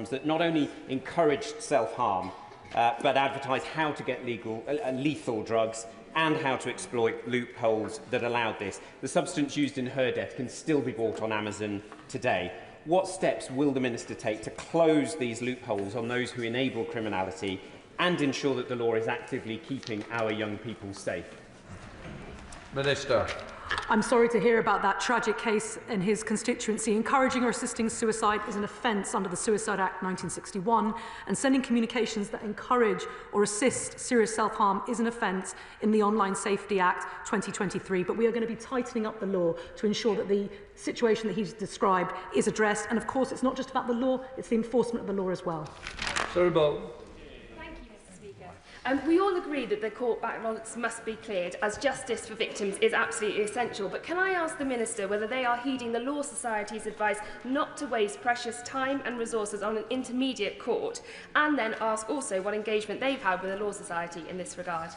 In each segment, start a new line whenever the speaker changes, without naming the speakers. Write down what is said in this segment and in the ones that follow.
programmes that not only encouraged self-harm, but advertised how to get lethal drugs and how to exploit loopholes that allowed this. The substance used in her death can still be bought on Amazon today. What steps will the Minister take to close these loopholes on those who enable criminality and ensure that the law is actively keeping our young people safe?
Minister.
I'm sorry to hear about that tragic case in his constituency. Encouraging or assisting suicide is an offence under the Suicide Act 1961, and sending communications that encourage or assist serious self-harm is an offence in the Online Safety Act 2023. But we are going to be tightening up the law to ensure that the situation that he's described is addressed. And of course, it's not just about the law, it's the enforcement of the law as well.
Sorry, Bolt.
We all agree that the court backlogs must be cleared, as justice for victims is absolutely essential. But can I ask the Minister whether they are heeding the Law Society's advice not to waste precious time and resources on an intermediate court, and then ask also what engagement they've had with the Law Society in this regard?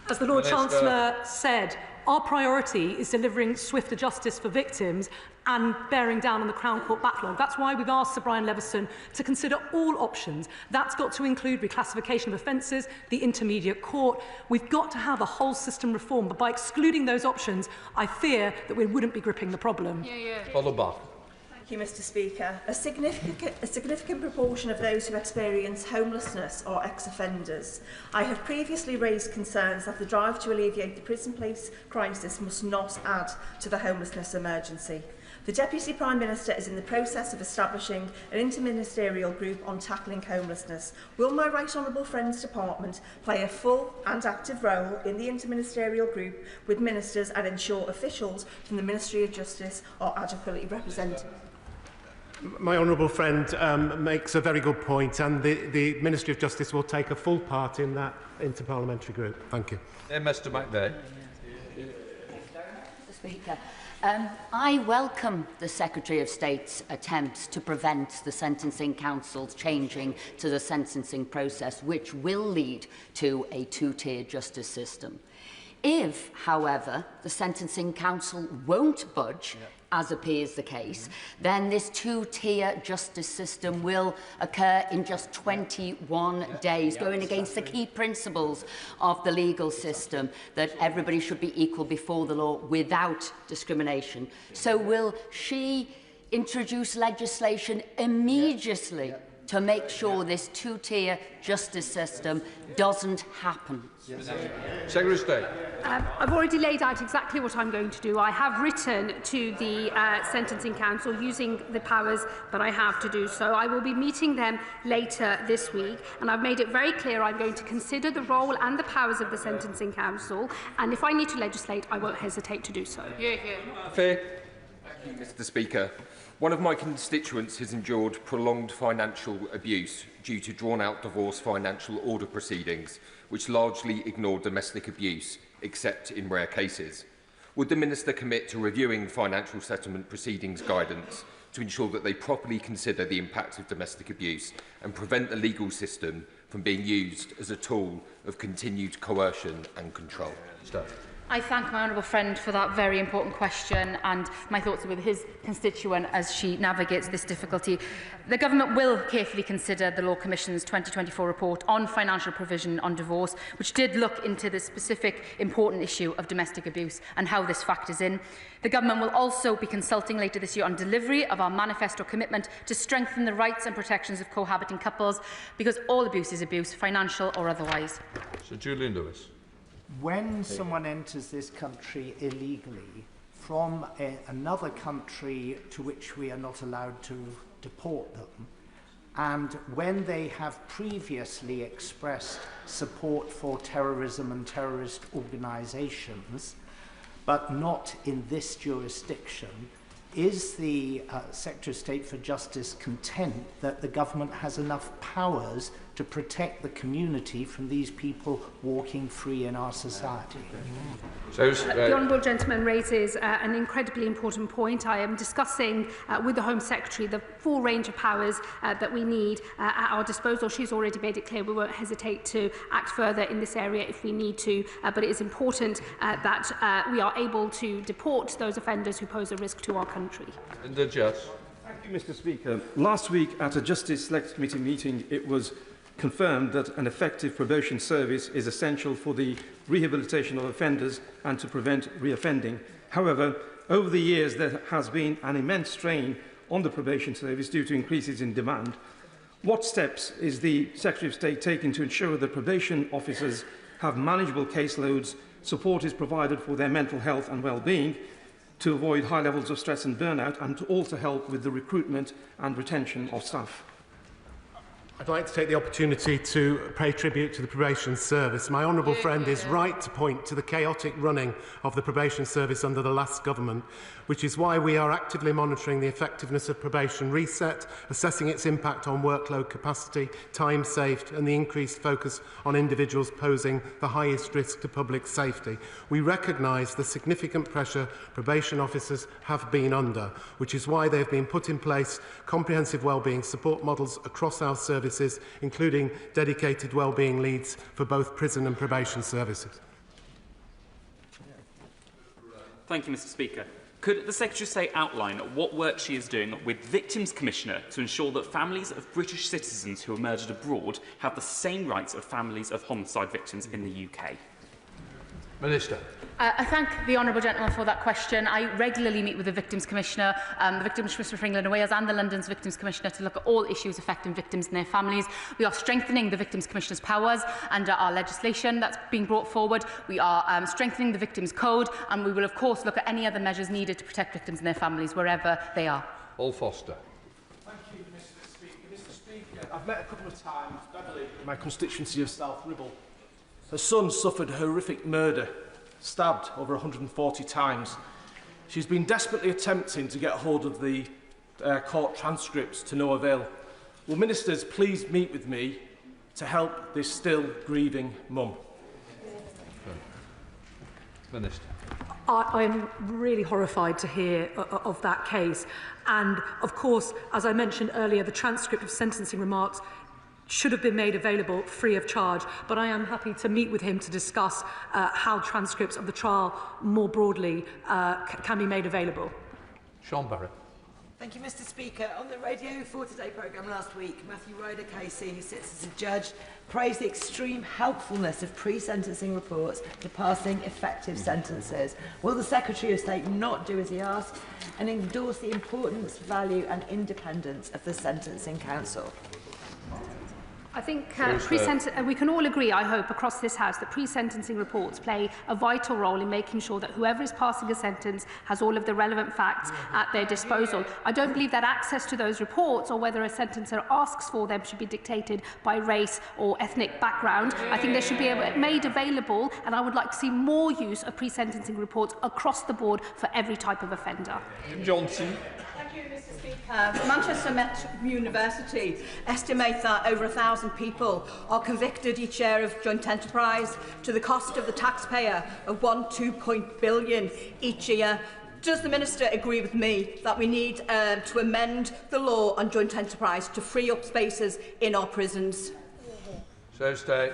As the Lord Chancellor said, our priority is delivering swifter justice for victims and bearing down on the Crown Court backlog. That's why we've asked Sir Brian Leveson to consider all options. That's got to include reclassification of offences, the intermediate court. We've got to have a whole system reform, but by excluding those options, I fear that we wouldn't be gripping the problem.
Follow back.
Thank you, Mr. Speaker. A significant proportion of those who experience homelessness are ex-offenders. I have previously raised concerns that the drive to alleviate the prison place crisis must not add to the homelessness emergency. The Deputy Prime Minister is in the process of establishing an interministerial group on tackling homelessness. Will my right honourable friend's department play a full and active role in the interministerial group with ministers and ensure officials from the Ministry of Justice are adequately represented?
My honourable friend makes a very good point, and the Ministry of Justice will take a full part in that interparliamentary group. Thank you.
Mr. McVeigh.
Mr. Speaker, I welcome the Secretary of State's attempts to prevent the Sentencing Council's changing to the sentencing process, which will lead to a two-tier justice system. If, however, the Sentencing Council won't budge, as appears the case, then this two-tier justice system will occur in just 21 days, going against the key principles of the legal system, that everybody should be equal before the law without discrimination. So will she introduce legislation immediately to make sure this two-tier justice system doesn't happen?
Secretary of State.
I've already laid out exactly what I'm going to do. I have written to the Sentencing Council using the powers that I have to do so. I will be meeting them later this week, and I've made it very clear I'm going to consider the role and the powers of the Sentencing Council, and if I need to legislate, I won't hesitate to do so.
Fair.
Thank you, Mr. Speaker. One of my constituents has endured prolonged financial abuse due to drawn-out divorce financial order proceedings, which largely ignore domestic abuse, except in rare cases. Would the Minister commit to reviewing financial settlement proceedings guidance to ensure that they properly consider the impact of domestic abuse and prevent the legal system from being used as a tool of continued coercion and control?
I thank my honourable friend for that very important question, and my thoughts are with his constituent as she navigates this difficulty. The Government will carefully consider the Law Commission's 2024 report on financial provision on divorce, which did look into the specific important issue of domestic abuse and how this factors in. The Government will also be consulting later this year on delivery of our manifesto commitment to strengthen the rights and protections of cohabiting couples, because all abuse is abuse, financial or otherwise.
Sir Julian Lewis.
When someone enters this country illegally from another country to which we are not allowed to deport them, and when they have previously expressed support for terrorism and terrorist organisations, but not in this jurisdiction, is the Secretary of State for Justice content that the Government has enough powers to protect the community from these people walking free in our society?
The honourable gentleman raises an incredibly important point. I am discussing with the Home Secretary the full range of powers that we need at our disposal. She's already made it clear we won't hesitate to act further in this area if we need to, but it is important that we are able to deport those offenders who pose a risk to our country.
Thank you, Mr. Speaker. Last week at a Justice Select Committee meeting, it was confirmed that an effective probation service is essential for the rehabilitation of offenders and to prevent reoffending. However, over the years there has been an immense strain on the probation service due to increases in demand. What steps is the Secretary of State taking to ensure that probation officers have manageable caseloads, support is provided for their mental health and well-being, to avoid high levels of stress and burnout, and to also help with the recruitment and retention of staff?
I'd like to take the opportunity to pay tribute to the probation service. My honourable friend is right to point to the chaotic running of the probation service under the last government, which is why we are actively monitoring the effectiveness of probation reset, assessing its impact on workload capacity, time saved and the increased focus on individuals posing the highest risk to public safety. We recognise the significant pressure probation officers have been under, which is why they have been put in place comprehensive wellbeing support models across our services, including dedicated wellbeing leads for both prison and probation services.
Thank you, Mr. Speaker. Could the Secretary of State outline what work she is doing with Victims Commissioner to ensure that families of British citizens who are murdered abroad have the same rights of families of homicide victims in the UK?
Minister.
I thank the honourable gentleman for that question. I regularly meet with the Victims Commissioner, the Victims Commissioner for England and Wales and the London's Victims Commissioner to look at all issues affecting victims and their families. We are strengthening the Victims Commissioner's powers under our legislation that's being brought forward. We are strengthening the Victims Code, and we will of course look at any other measures needed to protect victims and their families wherever they are.
Paul Foster.
Thank you, Mr. Speaker. Mr. Speaker, I've met a couple of times Beverly in my constituency of South Ribble. Her son suffered a horrific murder, stabbed over 140 times. She's been desperately attempting to get hold of the court transcripts to no avail. Will ministers please meet with me to help this still grieving mum?
Minister.
I'm really horrified to hear of that case. And of course, as I mentioned earlier, the transcript of sentencing remarks should have been made available free of charge, but I am happy to meet with him to discuss how transcripts of the trial more broadly can be made available.
Sean Barrett.
Thank you, Mr. Speaker. On the Radio 4 Today programme last week, Matthew Ryder KC, who sits as a judge, praised the extreme helpfulness of pre-sentencing reports to passing effective sentences. Will the Secretary of State not do as he asks and endorse the importance, value and independence of the Sentencing Council?
I think we can all agree, I hope, across this House that pre-sentencing reports play a vital role in making sure that whoever is passing a sentence has all of the relevant facts at their disposal. I don't believe that access to those reports or whether a sentencer asks for them should be dictated by race or ethnic background. I think they should be made available, and I would like to see more use of pre-sentencing reports across the board for every type of offender.
Johnson.
Thank you, Mr. Speaker. Manchester Met University estimates that over 1,000 people are convicted each year of joint enterprise to the cost of the taxpayer of £2 billion each year. Does the Minister agree with me that we need to amend the law on joint enterprise to free up spaces in our prisons?
So State.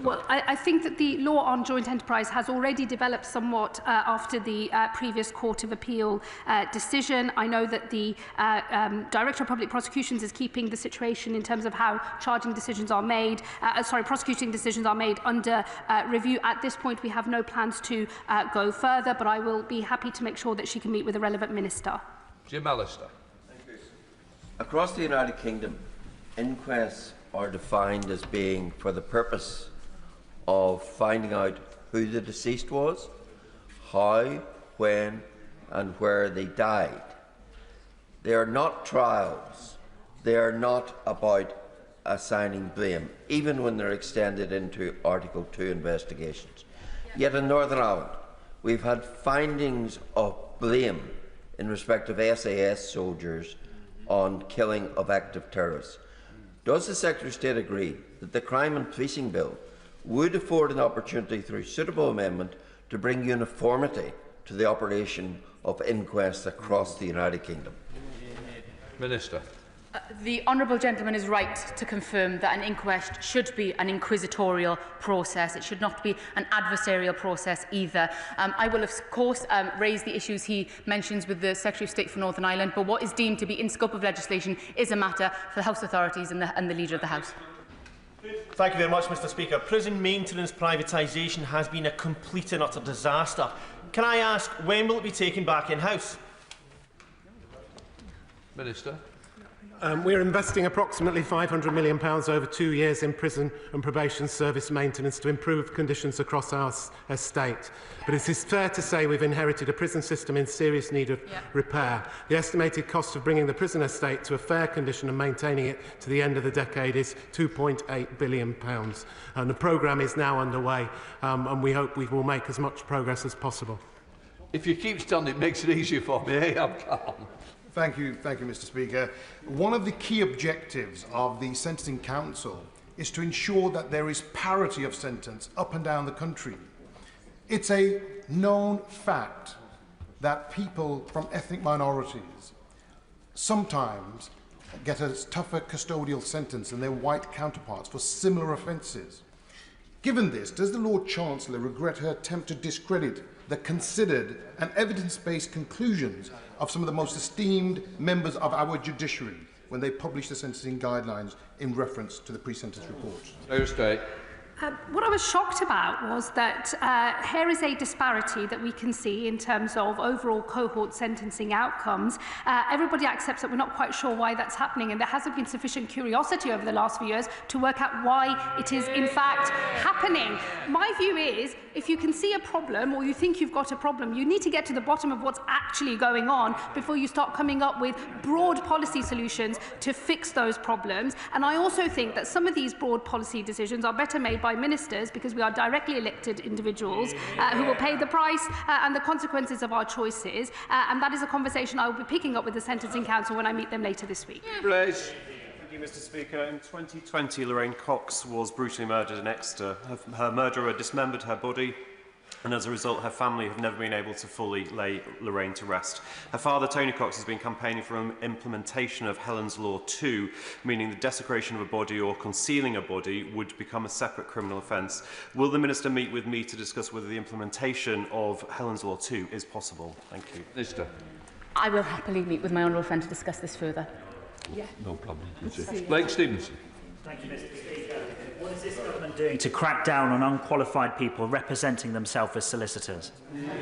Well, I think that the law on joint enterprise has already developed somewhat after the previous Court of Appeal decision. I know that the Director of Public Prosecutions is keeping the situation in terms of how charging decisions are made, prosecuting decisions are made under review. At this point, we have no plans to go further, but I will be happy to make sure that she can meet with the relevant minister.
Jim Allister.
Across the United Kingdom, inquests are defined as being for the purpose of finding out who the deceased was, how, when and where they died. They are not trials. They are not about assigning blame, even when they're extended into Article 2 investigations. Yet in Northern Ireland, we've had findings of blame in respect of SAS soldiers on killing of active terrorists. Does the Secretary of State agree that the Crime and Policing Bill would afford an opportunity through suitable amendment to bring uniformity to the operation of inquests across the United Kingdom?
Minister.
The honourable gentleman is right to confirm that an inquest should be an inquisitorial process. It should not be an adversarial process either. I will, of course, raise the issues he mentions with the Secretary of State for Northern Ireland, but what is deemed to be in scope of legislation is a matter for the House authorities and the Leader of the House.
Thank you very much, Mr Speaker. Prison maintenance privatisation has been a complete and utter disaster. Can I ask, when will it be taken back in-house?
Minister.
We're investing approximately £500 million over 2 years in prison and probation service maintenance to improve conditions across our estate. But it is fair to say we've inherited a prison system in serious need of repair. The estimated cost of bringing the prison estate to a fair condition and maintaining it to the end of the decade is £2.8 billion. And the programme is now underway, and we hope we will make as much progress as possible.
If you keep standing, it makes it easier for me. Hey, I'm calm.
Thank you, Mr Speaker. One of the key objectives of the Sentencing Council is to ensure that there is parity of sentence up and down the country. It's a known fact that people from ethnic minorities sometimes get a tougher custodial sentence than their white counterparts for similar offences. Given this, does the Lord Chancellor regret her attempt to discredit the considered and evidence-based conclusions of some of the most esteemed members of our judiciary when they published the sentencing guidelines in reference to the pre-sentence report?
Thursday.
What I was shocked about was that here is a disparity that we can see in terms of overall cohort sentencing outcomes. Everybody accepts that we're not quite sure why that's happening, and there hasn't been sufficient curiosity over the last few years to work out why it is in fact happening. My view is, if you can see a problem or you think you've got a problem, you need to get to the bottom of what's actually going on before you start coming up with broad policy solutions to fix those problems. And I also think that some of these broad policy decisions are better made by ministers, because we are directly elected individuals who will pay the price and the consequences of our choices. And that is a conversation I will be picking up with the Sentencing Council when I meet them later this week.
Please.
Thank you, Mr Speaker. In 2020, Lorraine Cox was brutally murdered in Exeter. Her murderer dismembered her body, and as a result, her family have never been able to fully lay Lorraine to rest. Her father, Tony Cox, has been campaigning for an implementation of Helen's Law 2, meaning the desecration of a body or concealing a body would become a separate criminal offence. Will the Minister meet with me to discuss whether the implementation of Helen's Law 2 is possible? Thank you.
Minister.
I will happily meet with my honourable friend to discuss this further.
Yeah. No problem. Blake Stevenson.
Thank you, Mr Speaker. What is this government doing to crack down on unqualified people representing themselves as solicitors?
Minister.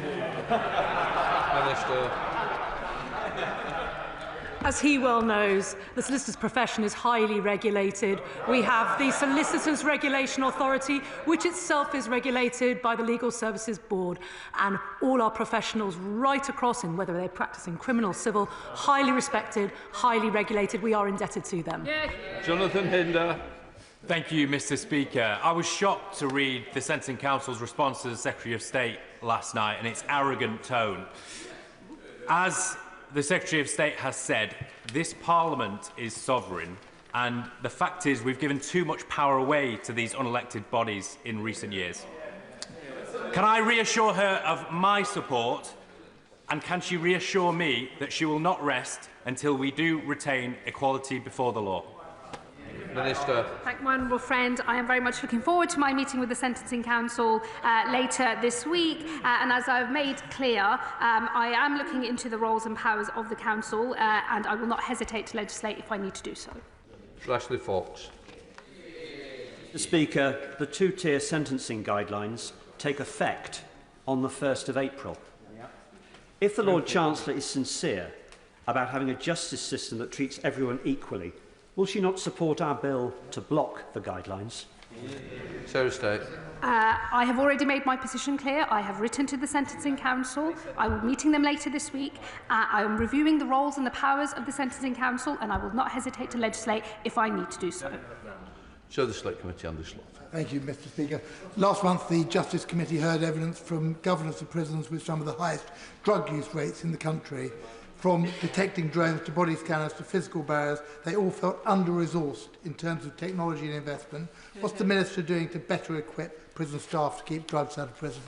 As he well knows, the solicitor's profession is highly regulated. We have the Solicitors Regulation Authority, which itself is regulated by the Legal Services Board. And all our professionals right across, in whether they practice in criminal, civil, highly respected, highly regulated. We are indebted to them.
Jonathan Hinder.
Thank you, Mr Speaker. I was shocked to read the Sentencing Council's response to the Secretary of State last night and its arrogant tone. As the Secretary of State has said, this Parliament is sovereign, and the fact is we've given too much power away to these unelected bodies in recent years. Can I reassure her of my support, and can she reassure me that she will not rest until we do retain equality before the law?
Minister.
Thank my honourable friend. I am very much looking forward to my meeting with the Sentencing Council later this week. And as I've made clear, I am looking into the roles and powers of the Council, and I will not hesitate to legislate if I need to do so.
Ashley Fox.
Mr Speaker, the two-tier sentencing guidelines take effect on the 1st of April. If the Lord Chancellor is sincere about having a justice system that treats everyone equally, will she not support our bill to block the guidelines?
Thursday.
I have already made my position clear. I have written to the Sentencing Council. I will be meeting them later this week. I am reviewing the roles and the powers of the Sentencing Council, and I will not hesitate to legislate if I need to do so.
So the Select Committee on this law.
Thank you, Mr Speaker. Last month, the Justice Committee heard evidence from governors of prisons with some of the highest drug use rates in the country. From detecting drones to body scanners to physical barriers, they all felt under-resourced in terms of technology and investment. What's the Minister doing to better equip prison staff to keep drugs out of prison?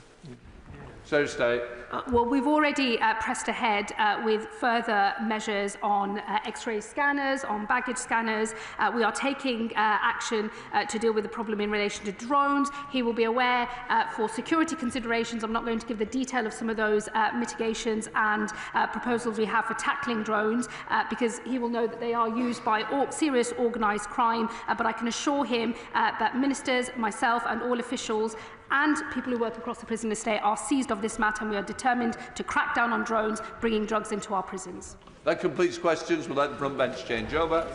Secretary of State.
Well, we've already pressed ahead with further measures on X-ray scanners, on baggage scanners. We are taking action to deal with the problem in relation to drones. He will be aware for security considerations. I'm not going to give the detail of some of those mitigations and proposals we have for tackling drones because he will know that they are used by serious organised crime. But I can assure him that ministers, myself and all officials and people who work across the prison estate are seized of this matter, and we are determined to crack down on drones bringing drugs into our prisons.
That completes questions. We'll let the front bench change over.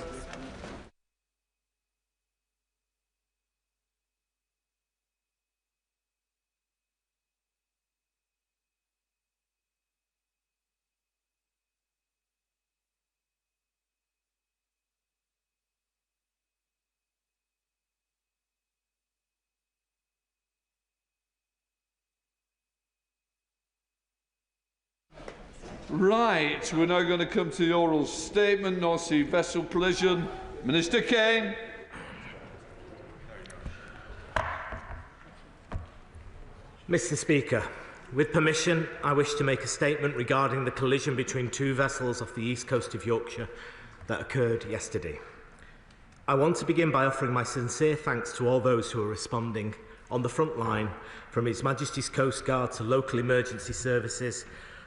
Right, we're now going to come to the oral statement, North Sea vessel collision. Minister Kane.
Mr. Speaker, with permission, I wish to make a statement regarding the collision between two vessels off the east coast of Yorkshire that occurred yesterday. I want to begin by offering my sincere thanks to all those who are responding on the front line, from His Majesty's Coastguard to local emergency services.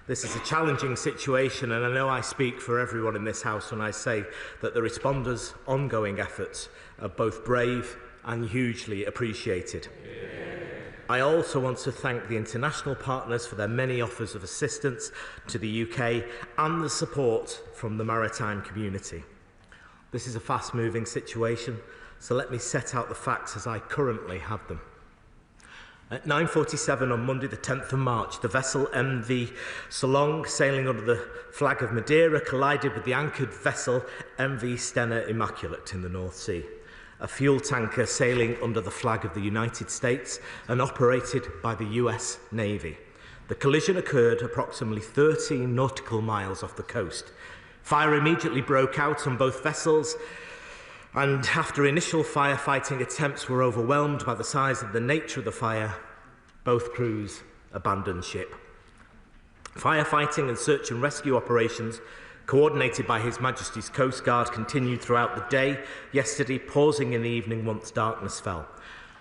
This is a challenging situation, and I know I speak for everyone in this House when I say that the responders' ongoing efforts are both brave and hugely appreciated. I also want to thank the international partners for their many offers of assistance to the UK and the support from the maritime community. This is a fast-moving situation, so let me set out the facts as I currently have them. At 9:47 on Monday the 10th of March, the vessel MV Solong, sailing under the flag of Madeira, collided with the anchored vessel MV Stena Immaculate in the North Sea, a fuel tanker sailing under the flag of the United States and operated by the US Navy. The collision occurred approximately 13 nautical miles off the coast. Fire immediately broke out on both vessels, and after initial firefighting attempts were overwhelmed by the size and the nature of the fire, both crews abandoned ship. Firefighting and search and rescue operations, coordinated by His Majesty's Coastguard, continued throughout the day yesterday, pausing in the evening once darkness fell.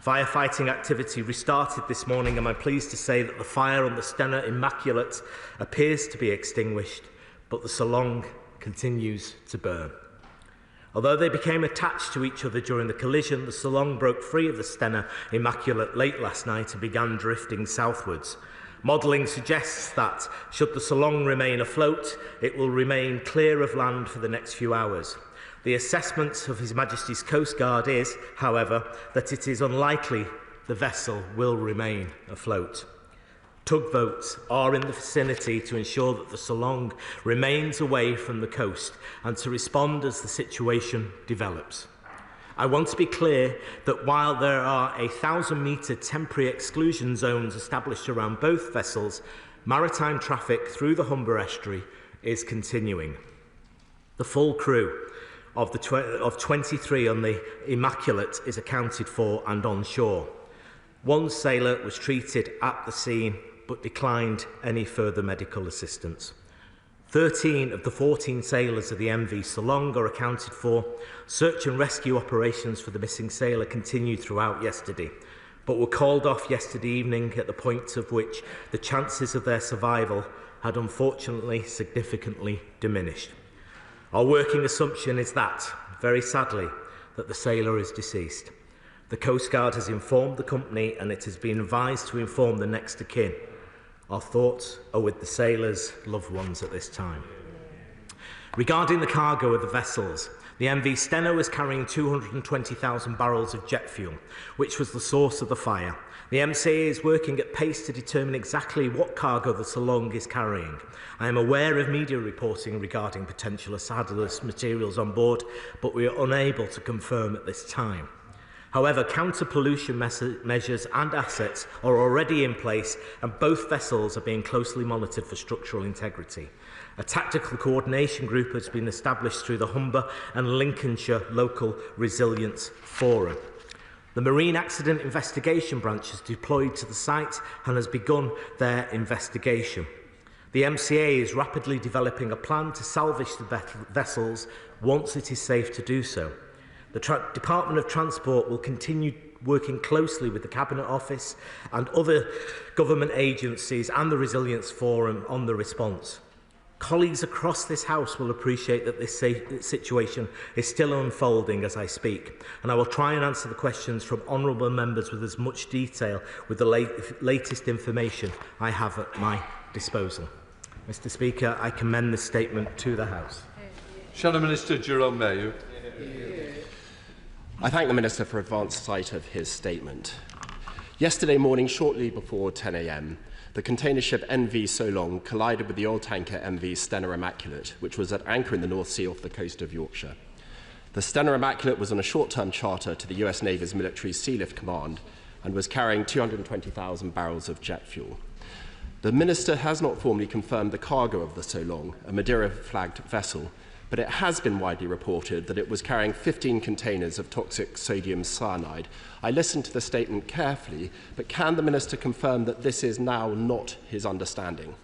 Firefighting activity restarted this morning, and I'm pleased to say that the fire on the Stena Immaculate appears to be extinguished, but the Solong continues to burn. Although they became attached to each other during the collision, the Solong broke free of the Stena Immaculate late last night and began drifting southwards. Modelling suggests that, should the Solong remain afloat, it will remain clear of land for the next few hours. The assessment of His Majesty's Coastguard is, however, that it is unlikely the vessel will remain afloat. Tugboats are in the vicinity to ensure that the Solong remains away from the coast and to respond as the situation develops. I want to be clear that while there are 1,000-metre temporary exclusion zones established around both vessels, maritime traffic through the Humber estuary is continuing. The full crew of 23 on the Immaculate is accounted for and on shore. One sailor was treated at the scene but declined any further medical assistance. 13 of the 14 sailors of the MV Solong are accounted for. Search and rescue operations for the missing sailor continued throughout yesterday, but were called off yesterday evening at the point of which the chances of their survival had unfortunately significantly diminished. Our working assumption is that, very sadly, that the sailor is deceased. The Coastguard has informed the company, and it has been advised to inform the next of kin. Our thoughts are with the sailors' loved ones at this time. Regarding the cargo of the vessels, the MV Stena was carrying 220,000 barrels of jet fuel, which was the source of the fire. The MCA is working at pace to determine exactly what cargo the Solong is carrying. I am aware of media reporting regarding potential hazardous materials on board, but we are unable to confirm at this time. However, counter-pollution measures and assets are already in place, and both vessels are being closely monitored for structural integrity. A tactical coordination group has been established through the Humber and Lincolnshire Local Resilience Forum. The Marine Accident Investigation Branch is deployed to the site and has begun their investigation. The MCA is rapidly developing a plan to salvage the vessels once it is safe to do so. The Department of Transport will continue working closely with the Cabinet Office and other government agencies and the Resilience Forum on the response. Colleagues across this House will appreciate that this situation is still unfolding as I speak, and I will try and answer the questions from honourable members with as much detail with the latest information I have at my disposal. Mr. Speaker, I commend this statement to the House.
Shadow Minister Jerome Mayu.
I thank the Minister for advance sight of his statement. Yesterday morning, shortly before 10 a.m, the container ship NV Solong collided with the oil tanker MV Stena Immaculate, which was at anchor in the North Sea off the coast of Yorkshire. The Stena Immaculate was on a short-term charter to the US Navy's Military Sealift Command and was carrying 220,000 barrels of jet fuel. The Minister has not formally confirmed the cargo of the Solong, a Madeira-flagged vessel, but it has been widely reported that it was carrying 15 containers of toxic sodium cyanide. I listened to the statement carefully, but can the Minister confirm that this is now not his understanding?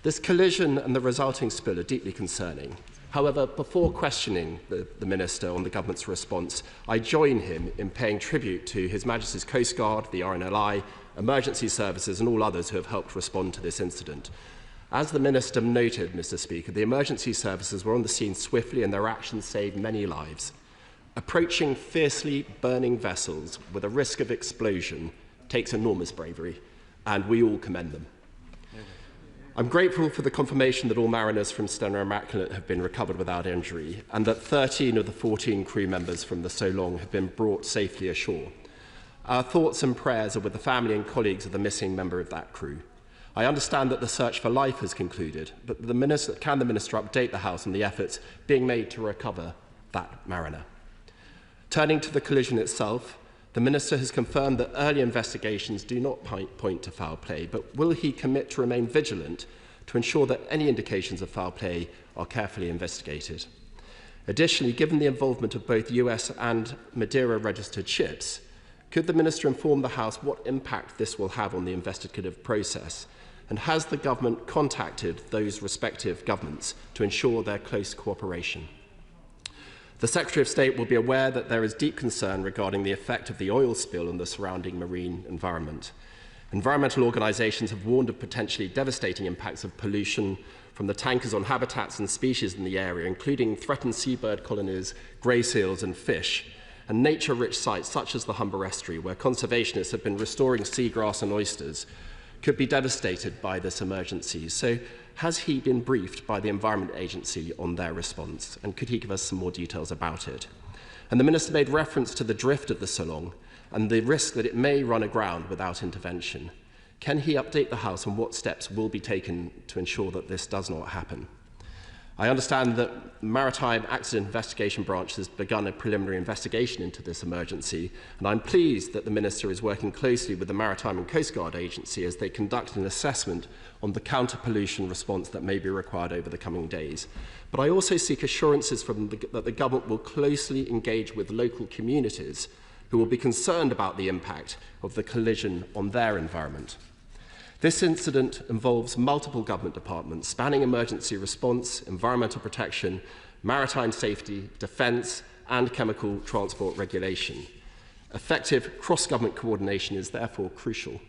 This collision and the resulting spill are deeply concerning. However, before questioning the Minister on the Government's response, I join him in paying tribute to His Majesty's Coastguard, the RNLI, emergency services and all others who have helped respond to this incident. As the Minister noted, Mr. Speaker, the emergency services were on the scene swiftly and their actions saved many lives. Approaching fiercely burning vessels with a risk of explosion takes enormous bravery, and we all commend them. I'm grateful for the confirmation that all mariners from Stena Immaculate have been recovered without injury and that 13 of the 14 crew members from the Solong have been brought safely ashore. Our thoughts and prayers are with the family and colleagues of the missing member of that crew. I understand that the search for life has concluded, but can the Minister update the House on the efforts being made to recover that mariner? Turning to the collision itself, the Minister has confirmed that early investigations do not point to foul play, but will he commit to remain vigilant to ensure that any indications of foul play are carefully investigated? Additionally, given the involvement of both US and Madeira-registered ships, could the Minister inform the House what impact this will have on the investigative process? And has the Government contacted those respective governments to ensure their close cooperation? The Secretary of State will be aware that there is deep concern regarding the effect of the oil spill on the surrounding marine environment. Environmental organisations have warned of potentially devastating impacts of pollution from the tankers on habitats and species in the area, including threatened seabird colonies, grey seals and fish, and nature-rich sites such as the Humber Estuary, where conservationists have been restoring seagrass and oysters, could be devastated by this emergency. So has he been briefed by the Environment Agency on their response? And could he give us some more details about it? And the Minister made reference to the drift of the Solong and the risk that it may run aground without intervention. Can he update the House on what steps will be taken to ensure that this does not happen? I understand that Maritime Accident Investigation Branch has begun a preliminary investigation into this emergency, and I'm pleased that the Minister is working closely with the Maritime and Coastguard Agency as they conduct an assessment on the counter-pollution response that may be required over the coming days. But I also seek assurances that the Government will closely engage with local communities who will be concerned about the impact of the collision on their environment. This incident involves multiple government departments spanning emergency response, environmental protection, maritime safety, defence and chemical transport regulation. Effective cross-government coordination is therefore crucial.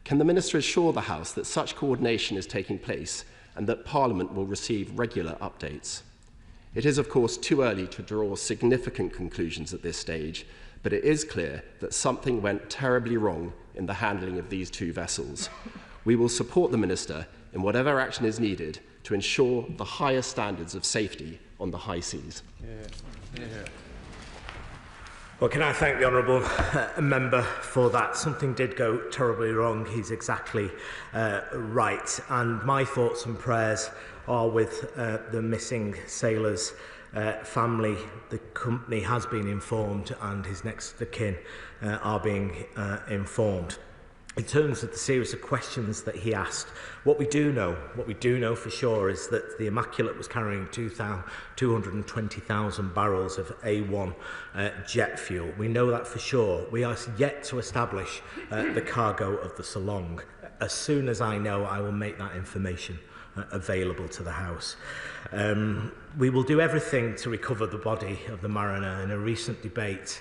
Can the Minister assure the House that such coordination is taking place and that Parliament will receive regular updates? It is, of course, too early to draw significant conclusions at this stage, but it is clear that something went terribly wrong in the handling of these two vessels. We will support the Minister in whatever action is needed to ensure the highest standards of safety on the high seas.
Well, can I thank the Honourable Member for that? Something did go terribly wrong. He's exactly right. And my thoughts and prayers are with the missing sailors' family. The company has been informed and his next of kin are being informed. In terms of the series of questions that he asked, what we do know for sure is that the Immaculate was carrying 220,000 barrels of A1 jet fuel. We know that for sure. We are yet to establish the cargo of the Solong. As soon as I know, I will make that information available to the House. We will do everything to recover the body of the mariner. In a recent debate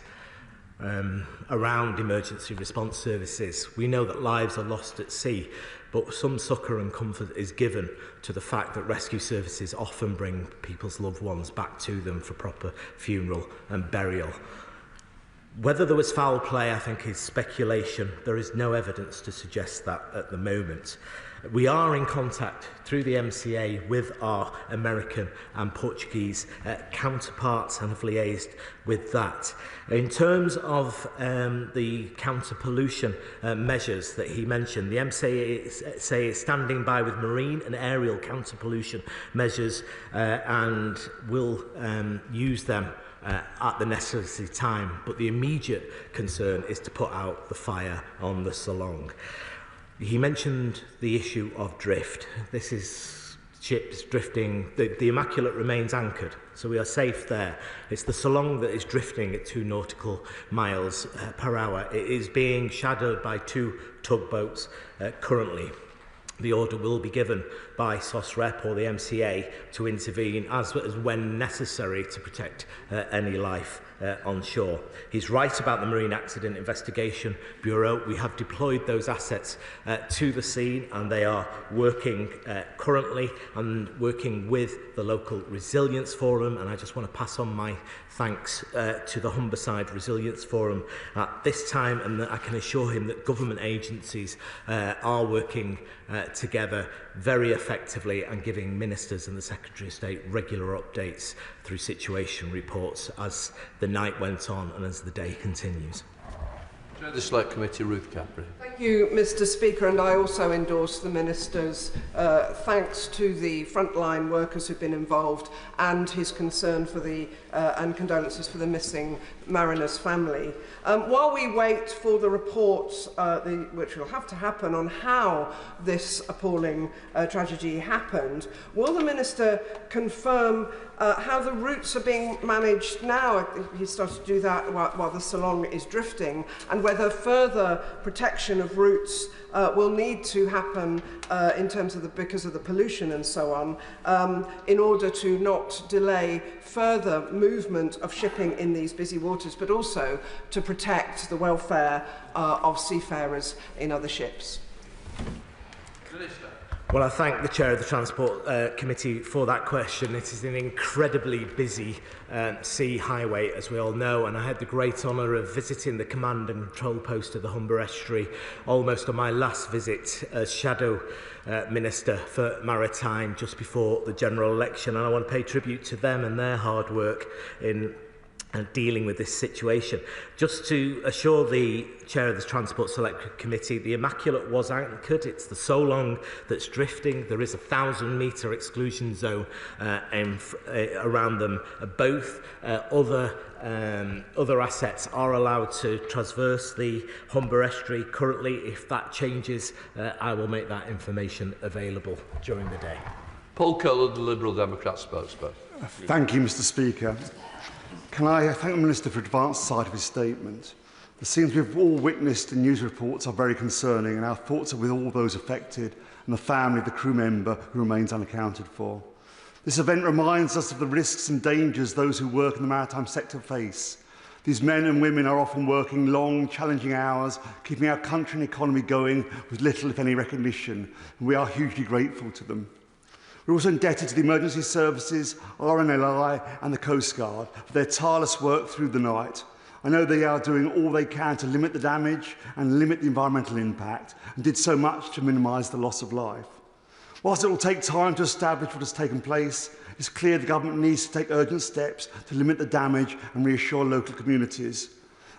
around emergency response services, we know that lives are lost at sea, but some succour and comfort is given to the fact that rescue services often bring people's loved ones back to them for proper funeral and burial. Whether there was foul play, I think, is speculation. There is no evidence to suggest that at the moment. We are in contact through the MCA with our American and Portuguese counterparts and have liaised with that. In terms of the counter-pollution measures that he mentioned, the MCA is standing by with marine and aerial counter-pollution measures and will use them at the necessary time, but the immediate concern is to put out the fire on the Solong. He mentioned the issue of drift. This is ships drifting. The Immaculate remains anchored, so we are safe there. It's the Solong that is drifting at 2 nautical miles per hour. It is being shadowed by 2 tugboats currently. The order will be given by SOSREP or the MCA to intervene as when necessary to protect any life on shore. He's right about the Marine Accident Investigation Bureau. We have deployed those assets to the scene, and they are working currently and working with the local Resilience Forum, and I just want to pass on my thanks to the Humberside Resilience Forum at this time, and that I can assure him that government agencies are working together very effectively and giving ministers and the Secretary of State regular updates through situation reports as the night went on and as the day continues.
Chair of the Select Committee, Ruth Capri.
Thank you, Mr. Speaker, and I also endorse the Minister's thanks to the frontline workers who've been involved and his concern for the and condolences for the missing mariner's family. While we wait for the reports, which will have to happen, on how this appalling tragedy happened, will the Minister confirm how the routes are being managed now? He started to do that while the Solong is drifting, and whether further protection of routes will need to happen in terms of because of the pollution and so on, in order to not delay further movement of shipping in these busy waters, but also to protect the welfare of seafarers in other ships.
Well, I thank the Chair of the Transport Committee for that question. It is an incredibly busy sea highway, as we all know, and I had the great honour of visiting the command and control post of the Humber Estuary almost on my last visit as Shadow Minister for Maritime just before the general election, and I want to pay tribute to them and their hard work in dealing with this situation. Just to assure the Chair of the Transport Select Committee, the Immaculate was anchored. It's the Solong that's drifting. There is a 1,000-metre exclusion zone around them. Both other assets are allowed to traverse the Humber Estuary currently. If that changes, I will make that information available during the day.
Paul Keller, the Liberal Democrat spokesperson.
Thank you, Mr. Speaker. Can I thank the Minister for advanced side of his statement? The scenes we've all witnessed in news reports are very concerning, and our thoughts are with all those affected and the family of the crew member who remains unaccounted for. This event reminds us of the risks and dangers those who work in the maritime sector face. These men and women are often working long, challenging hours, keeping our country and economy going with little, if any, recognition, and we are hugely grateful to them. We're also indebted to the emergency services, RNLI and the Coastguard for their tireless work through the night. I know they are doing all they can to limit the damage and limit the environmental impact, and did so much to minimise the loss of life. Whilst it will take time to establish what has taken place, it's clear the government needs to take urgent steps to limit the damage and reassure local communities.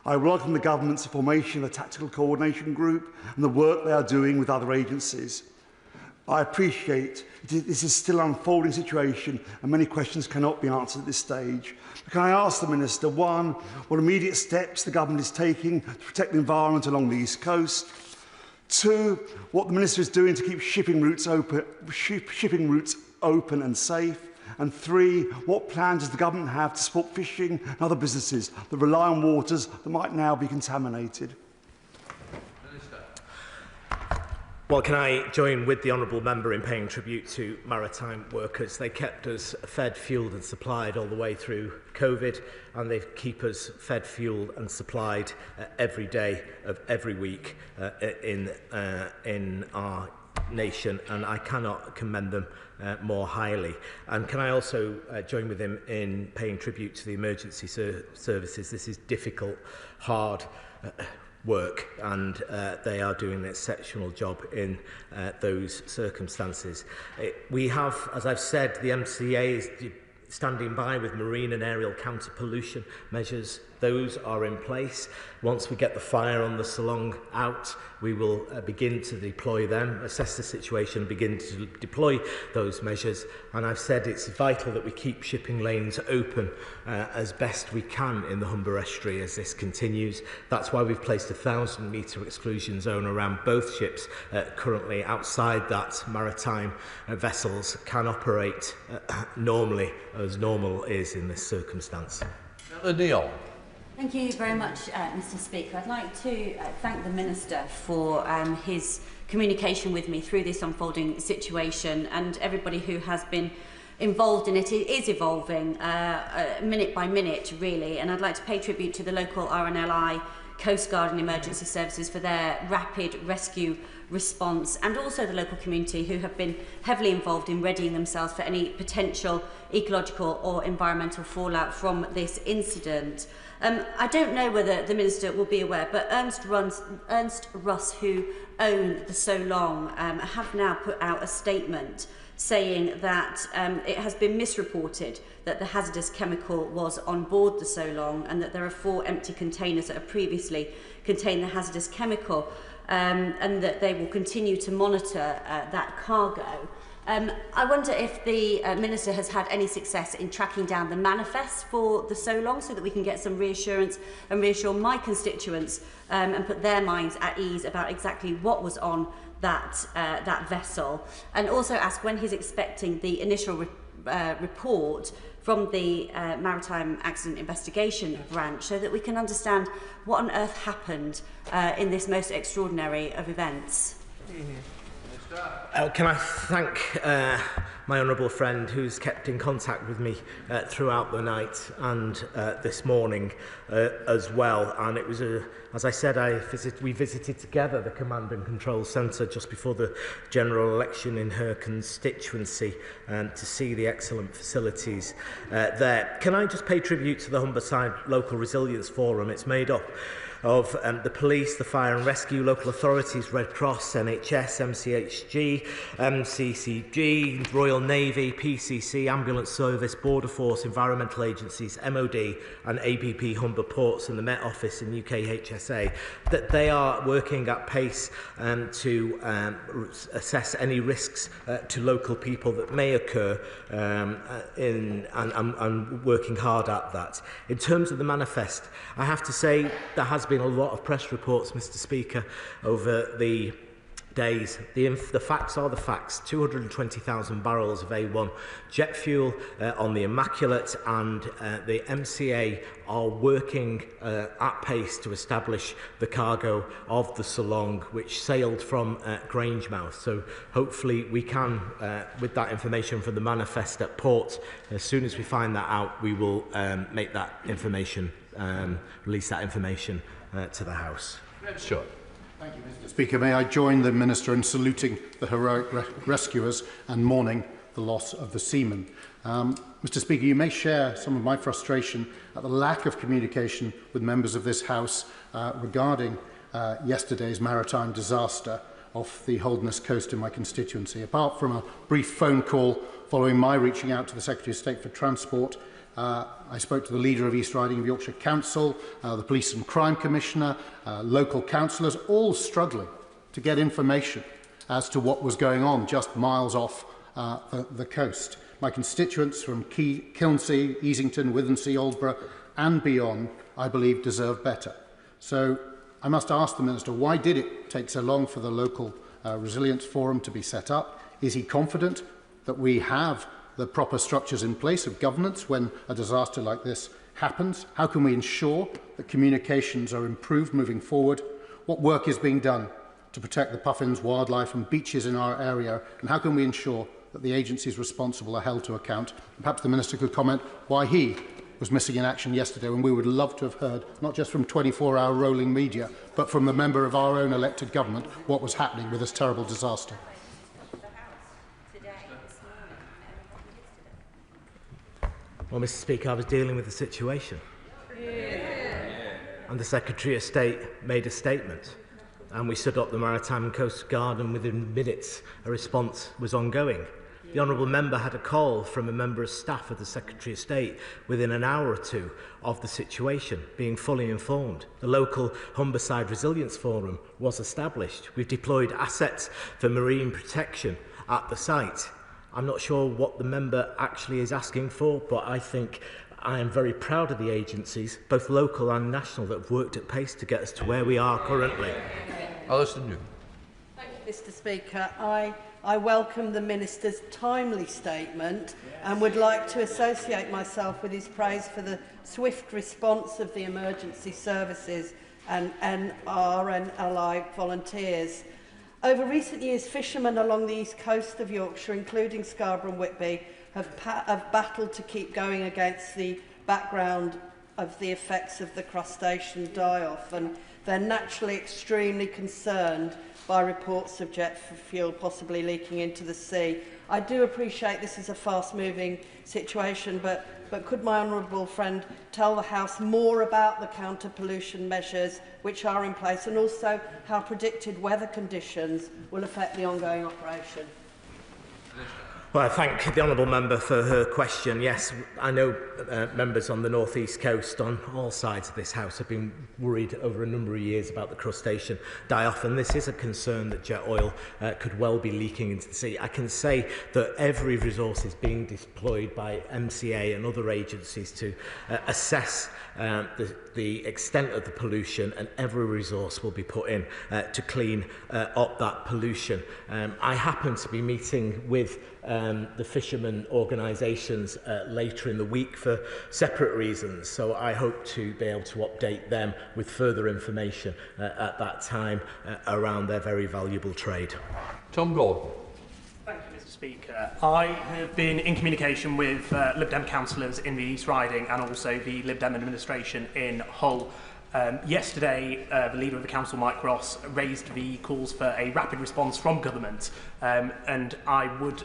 I welcome the government's formation of a tactical coordination group and the work they are doing with other agencies. I appreciate this is still an unfolding situation and many questions cannot be answered at this stage. But can I ask the Minister, one, what immediate steps the government is taking to protect the environment along the East Coast? 2, what the Minister is doing to keep shipping routes open and safe. And 3, what plans does the government have to support fishing and other businesses that rely on waters that might now be contaminated?
Well, can I join with the honourable member in paying tribute to maritime workers? They kept us fed, fuelled and supplied all the way through COVID, and they keep us fed, fuelled and supplied every day of every week in our nation, and I cannot commend them more highly. And can I also join with him in paying tribute to the emergency services? This is difficult, hard work, and they are doing an exceptional job in those circumstances. We have, as I've said, the MCA is standing by with marine and aerial counter-pollution measures. Those are in place. Once we get the fire on the Solong out, we will begin to deploy them, assess the situation, begin to deploy those measures. And I've said it's vital that we keep shipping lanes open as best we can in the Humber Estuary as this continues. That's why we've placed a 1,000-metre exclusion zone around both ships. Currently outside that, maritime vessels can operate normally, as normal is in this circumstance.
Neil.
Thank you very much, Mr. Speaker. I'd like to thank the Minister for his communication with me through this unfolding situation, and everybody who has been involved in it. It is evolving minute by minute, really, and I'd like to pay tribute to the local RNLI, Coastguard and emergency services for their rapid rescue response, and also the local community who have been heavily involved in readying themselves for any potential ecological or environmental fallout from this incident. I don't know whether the Minister will be aware, but Ernst Russ, who own the So Long, have now put out a statement saying that it has been misreported that the hazardous chemical was on board the So Long, and that there are 4 empty containers that have previously contained the hazardous chemical, and that they will continue to monitor that cargo. I wonder if the Minister has had any success in tracking down the manifest for the So Long, so that we can get some reassurance and reassure my constituents and put their minds at ease about exactly what was on that vessel, and also ask when he's expecting the initial report from the Maritime Accident Investigation Branch, so that we can understand what on earth happened in this most extraordinary of events.
Can I thank my honourable friend who's kept in contact with me throughout the night and this morning as well. And it was, as I said, we visited together the Command and Control Centre just before the general election in her constituency to see the excellent facilities there. Can I just pay tribute to the Humberside Local Resilience Forum? It's made up of the police, the fire and rescue, local authorities, Red Cross, NHS, MCHG, MCCG, Royal Navy, PCC, Ambulance Service, Border Force, environmental agencies, MOD and ABP Humber Ports and the Met Office and UKHSA, that they are working at pace to assess any risks to local people that may occur and working hard at that. In terms of the manifest, I have to say there has been a lot of press reports, Mr. Speaker, over the days. The facts are the facts. 220,000 barrels of A1 jet fuel on the Immaculate, and the MCA are working at pace to establish the cargo of the Solong, which sailed from Grangemouth. So hopefully we can, with that information from the manifest at port, as soon as we find that out, we will make that information, release that information to the House.
Sure.
Thank you, Mr. Speaker. May I join the Minister in saluting the heroic rescuers and mourning the loss of the seamen. Mr. Speaker, you may share some of my frustration at the lack of communication with members of this House regarding yesterday's maritime disaster off the Holderness coast in my constituency. Apart from a brief phone call following my reaching out to the Secretary of State for Transport, I spoke to the leader of East Riding of Yorkshire Council, the Police and Crime Commissioner, local councillors, all struggling to get information as to what was going on just miles off the coast. My constituents from Kilnsea, Easington, Withensea, Aldborough and beyond, I believe, deserve better. So I must ask the Minister, why did it take so long for the local resilience forum to be set up? Is he confident that we have the proper structures in place of governance when a disaster like this happens? How can we ensure that communications are improved moving forward? What work is being done to protect the puffins, wildlife and beaches in our area? And how can we ensure that the agencies responsible are held to account? And perhaps the Minister could comment why he was missing in action yesterday, when we would love to have heard, not just from 24-hour rolling media, but from the member of our own elected government, what was happening with this terrible disaster.
Well, Mr. Speaker, I was dealing with the situation. And the Secretary of State made a statement. And we stood up the Maritime and Coastguard, and within minutes a response was ongoing. The Honourable Member had a call from a member of staff of the Secretary of State within an hour or two of the situation, being fully informed. The local Humberside Resilience Forum was established. We've deployed assets for marine protection at the site. I'm not sure what the member actually is asking for, but I think I am very proud of the agencies, both local and national, that have worked at pace to get us to where we are currently.
Alison New.
Thank you, Mr. Speaker. I welcome the Minister's timely statement and would like to associate myself with his praise for the swift response of the emergency services and NR and allied volunteers. Over recent years, fishermen along the east coast of Yorkshire, including Scarborough and Whitby, have battled to keep going against the background of the effects of the crustacean die-off, and they're naturally extremely concerned by reports of jet fuel possibly leaking into the sea. I do appreciate this is a fast-moving situation, but could my honourable friend tell the House more about the counter-pollution measures which are in place, and also how predicted weather conditions will affect the ongoing operation?
Well, I thank the Honourable Member for her question. Yes, I know members on the North East Coast on all sides of this House have been worried over a number of years about the crustacean die-off, and this is a concern that jet oil could well be leaking into the sea. I can say that every resource is being deployed by MCA and other agencies to assess the extent of the pollution, and every resource will be put in to clean up that pollution. I happen to be meeting with the fishermen organisations later in the week for separate reasons, so I hope to be able to update them with further information at that time around their very valuable trade.
Tom Gordon.
Thank you, Mr. Speaker. I have been in communication with Lib Dem councillors in the East Riding and also the Lib Dem administration in Hull. Yesterday, the leader of the council, Mike Ross, raised the calls for a rapid response from government, and I would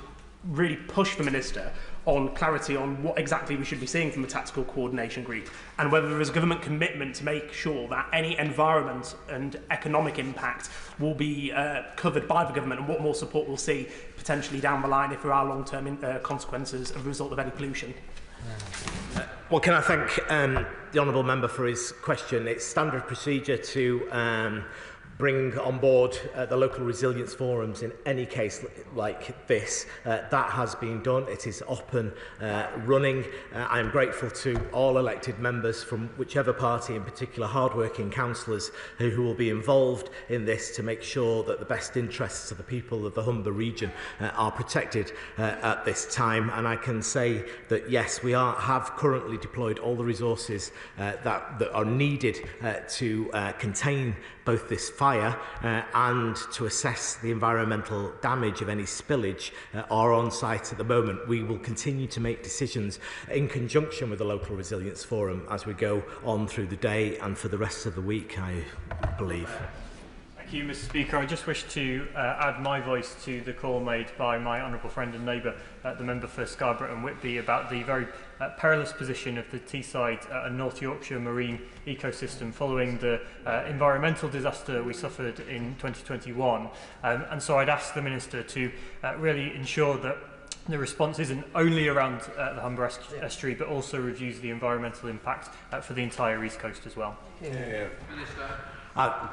really push the Minister on clarity on what exactly we should be seeing from the Tactical Coordination Group, and whether there is a government commitment to make sure that any environment and economic impact will be covered by the government, and what more support we'll see potentially down the line if there are long-term consequences as a result of any pollution.
Well, can I thank the Honourable Member for his question. It's standard procedure to bring on board the local resilience forums in any case like this. That has been done. It is up and running. I am grateful to all elected members from whichever party, in particular hard-working councillors who will be involved in this to make sure that the best interests of the people of the Humber region are protected at this time. And I can say that yes, we have currently deployed all the resources that are needed to contain both this fire and to assess the environmental damage of any spillage are on site at the moment. We will continue to make decisions in conjunction with the Local Resilience Forum as we go on through the day and for the rest of the week, I believe.
Thank you, Mr. Speaker. I just wish to add my voice to the call made by my honourable friend and neighbour, the member for Scarborough and Whitby, about the very perilous position of the Teesside and North Yorkshire marine ecosystem following the environmental disaster we suffered in 2021. And so I'd ask the Minister to really ensure that the response isn't only around the Humber estuary, but also reviews the environmental impact for the entire East Coast as well.
Minister.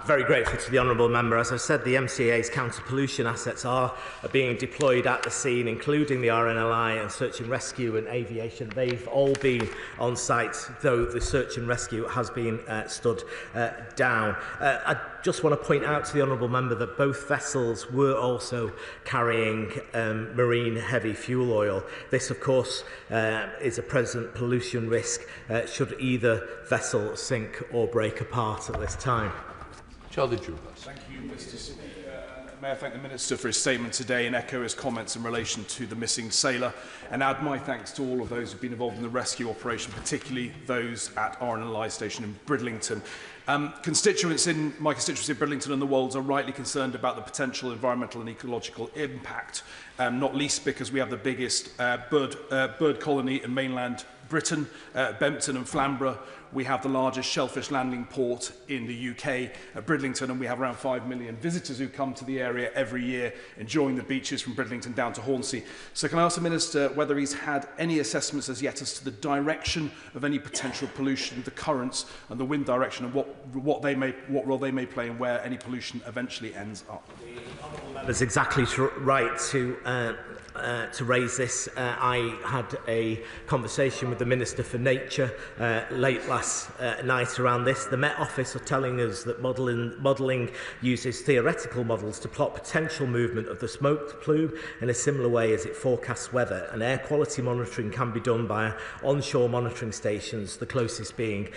Very grateful to the honourable member. As I said, the MCA's counter-pollution assets are being deployed at the scene, including the RNLI and search and rescue and aviation. They've all been on site, though the search and rescue has been stood down. I just want to point out to the honourable member that both vessels were also carrying marine heavy fuel oil. This, of course, is a present pollution risk should either vessel sink or break apart at this time.
Thank you, Mr. Speaker. May I thank the Minister for his statement today and echo his comments in relation to the missing sailor, and add my thanks to all of those who have been involved in the rescue operation, particularly those at RNLI Station in Bridlington. Constituents in my constituency of Bridlington and the Wolds are rightly concerned about the potential environmental and ecological impact, not least because we have the biggest bird colony in mainland Britain, Bempton and Flamborough. We have the largest shellfish landing port in the UK at Bridlington, and we have around 5 million visitors who come to the area every year, enjoying the beaches from Bridlington down to Hornsey. So can I ask the Minister whether he's had any assessments as yet as to the direction of any potential pollution, the currents and the wind direction, and what role they may play in where any pollution eventually ends up?
That's exactly right to raise this. I had a conversation with the Minister for Nature late last night around this. The Met Office are telling us that modelling uses theoretical models to plot potential movement of the smoke plume in a similar way as it forecasts weather, and air quality monitoring can be done by onshore monitoring stations, the closest being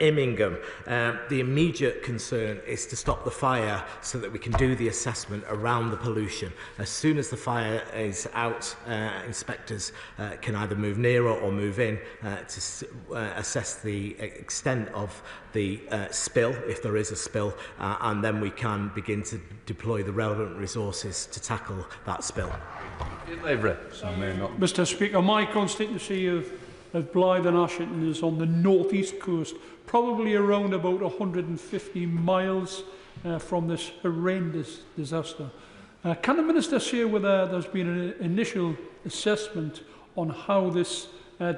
Immingham. The immediate concern is to stop the fire so that we can do the assessment around the pollution. As soon as the fire is out, inspectors can either move nearer or move in to assess the extent of the spill, if there is a spill, and then we can begin to deploy the relevant resources to tackle that spill.
Mr. Speaker, my constituency of Blythe and Ashington is on the northeast coast, probably around about 150 miles from this horrendous disaster. Can the Minister say whether there's been an initial assessment on how this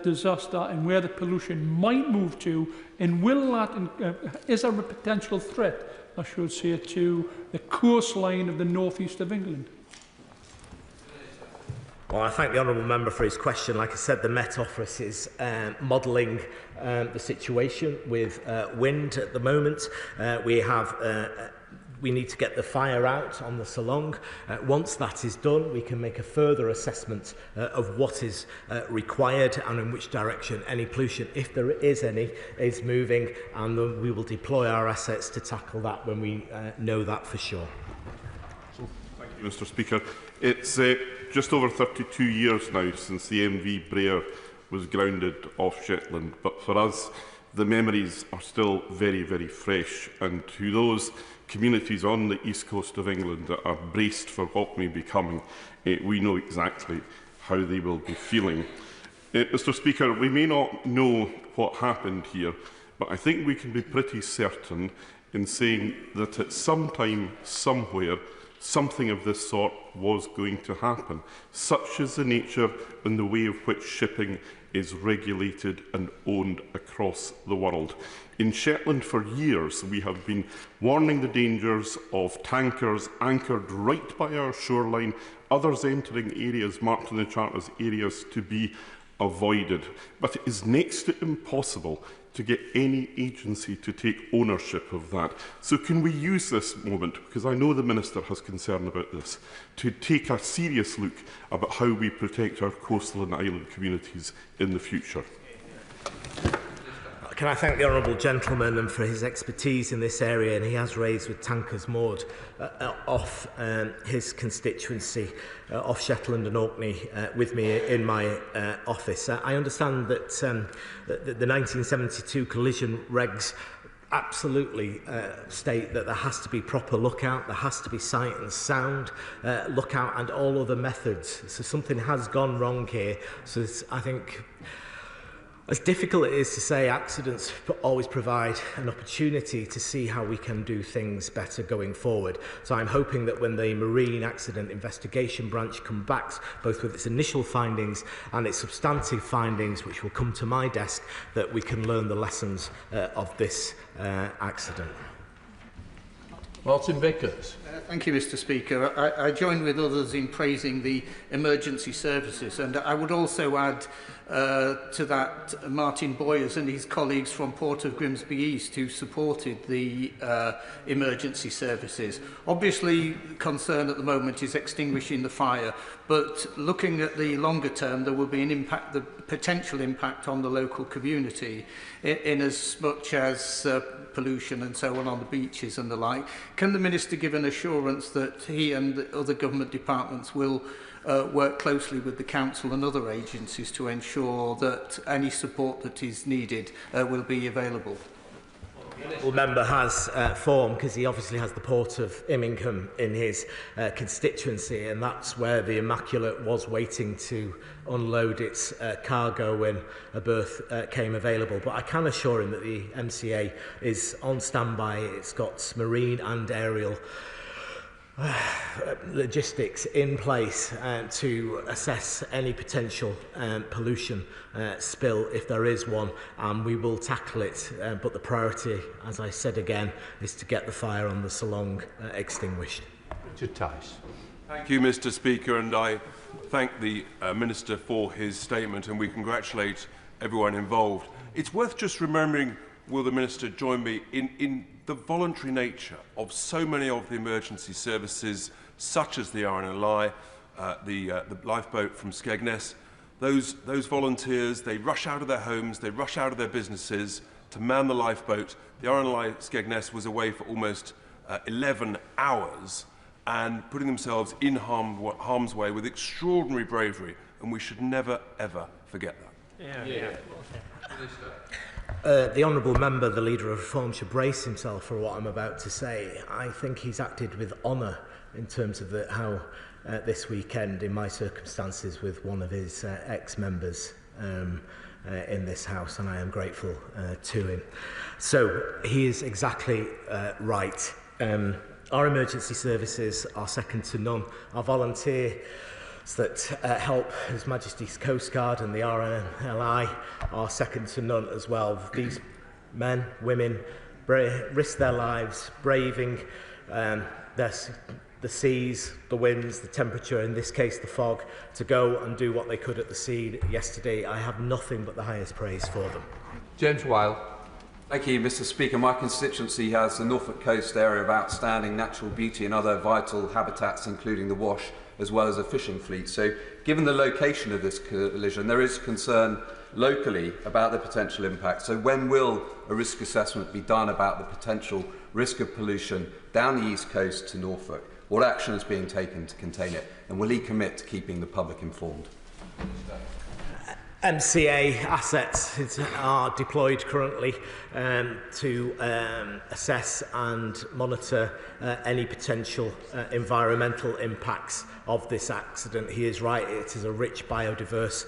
disaster and where the pollution might move to, and will that, is there a potential threat, I should say, to the coastline of the northeast of England?
Well, I thank the honourable member for his question. Like I said, the Met Office is modelling the situation with wind at the moment. We need to get the fire out on the Salong. Once that is done, we can make a further assessment of what is required and in which direction any pollution, if there is any, is moving, and then we will deploy our assets to tackle that when we know that for sure.
Thank you, Mr. Speaker. It's just over 32 years now since the MV Brer was grounded off Shetland, but for us, the memories are still very, very fresh, and to those communities on the east coast of England that are braced for what may be coming, we know exactly how they will be feeling. Mr. Speaker, we may not know what happened here, but I think we can be pretty certain in saying that at some time, somewhere, something of this sort was going to happen. Such is the nature and the way in which shipping is regulated and owned across the world. In Shetland for years we have been warning the dangers of tankers anchored right by our shoreline, others entering areas marked in the chart as areas to be avoided. But it is next to impossible to get any agency to take ownership of that. So can we use this moment, because I know the Minister has concern about this, to take a serious look about how we protect our coastal and island communities in the future?
Can I thank the honourable gentleman and for his expertise in this area, and he has raised with tankers moored off his constituency, off Shetland and Orkney, with me in my office. I understand that the 1972 collision regs absolutely state that there has to be proper lookout, there has to be sight and sound lookout and all other methods. So something has gone wrong here. So I think, as difficult it is to say, accidents always provide an opportunity to see how we can do things better going forward. So I'm hoping that when the Marine Accident Investigation Branch comes back, both with its initial findings and its substantive findings, which will come to my desk, that we can learn the lessons of this accident.
Martin Vickers.
Thank you, Mr. Speaker. I join with others in praising the emergency services, and I would also add to that Martin Boyers and his colleagues from Port of Grimsby East who supported the emergency services. Obviously, concern at the moment is extinguishing the fire, but looking at the longer term, there will be an impact, the potential impact on the local community in as much as pollution and so on the beaches and the like. Can the Minister give an assurance that he and the other government departments will work closely with the Council and other agencies to ensure that any support that is needed will be available?
The member has formed, because he obviously has the Port of Immingham in his constituency, and that's where the Immaculate was waiting to unload its cargo when a berth came available. But I can assure him that the MCA is on standby. It's got marine and aerial logistics in place to assess any potential pollution spill if there is one, and we will tackle it, but the priority, as I said again, is to get the fire on the Salong extinguished.
Richard Tice.
Thank you, Mr. Speaker, and I thank the Minister for his statement, and we congratulate everyone involved. It's worth just remembering, will the Minister join me, in the voluntary nature of so many of the emergency services, such as the RNLI, the lifeboat from Skegness. Those volunteers, they rush out of their homes, they rush out of their businesses to man the lifeboat. The RNLI Skegness was away for almost 11 hours and putting themselves in harm's way with extraordinary bravery, and we should never, ever forget that.
The honourable member, the Leader of Reform, should brace himself for what I'm about to say. I think he's acted with honour in terms of how this weekend, in my circumstances, with one of his ex-members in this House, and I am grateful to him. So he is exactly right. Our emergency services are second to none. Our volunteers that help His Majesty's Coastguard and the RNLI are second to none as well. These men, women, risk their lives, braving the seas, the winds, the temperature, in this case the fog, to go and do what they could at the sea yesterday. I have nothing but the highest praise for them.
James Weil.
Thank you, Mr. Speaker. My constituency has the Norfolk coast area of outstanding natural beauty and other vital habitats, including the Wash, as well as a fishing fleet. So, given the location of this collision, there is concern locally about the potential impact. So, when will a risk assessment be done about the potential risk of pollution down the east coast to Norfolk? What action is being taken to contain it? And will he commit to keeping the public informed?
MCA assets are deployed currently to assess and monitor any potential environmental impacts of this accident. He is right, it is a rich biodiverse